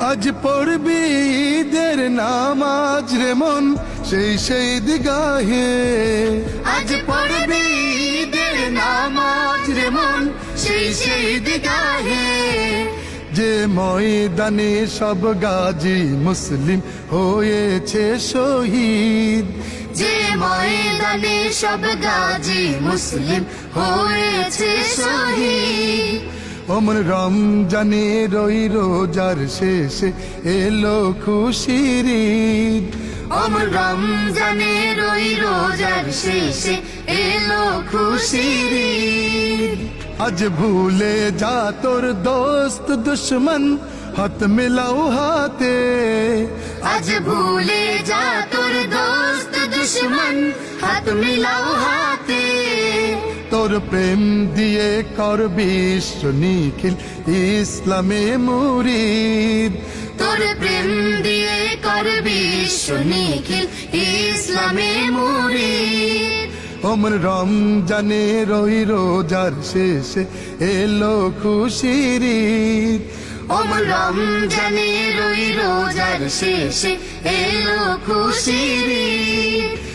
আজ পড়বি ঈদের নামাজ রে মন সেই দিগাহে, আজ পড়বি ঈদের নামাজ রে মন সেই দিগাহে। যে ময়দানে সব গাজী মুসলিম হয়েছে শহীদ, যে ময়দানে সব গাজী মুসলিম হয়েছে শহীদ। ওমন রমজানে রই রোজার শেষে এলো খুশির ঈদ, ওমন রমজানে রই রোজার শেষে এলো খুশির ঈদ। আজ ভুলে যা তোর দোস্ত দুশ্মন হাত মিলাও হাতে, আজ ভুলে যা তোর দোস্ত দুশ্মন হাত মিলাও হাতে। তোর প্রেম দিয়ে কর বিশ্ব নিখিল ইসলামে মুরিদ, তোর প্রেম দিয়ে কর বিশ্ব নিখিল ইসলামে মুরিদ। ওমন রমজানে রই রোজার শেষে এলো খুশির ঈদ, ওমন রমজানে রই রোজার শেষে এলো খুশির ঈদ।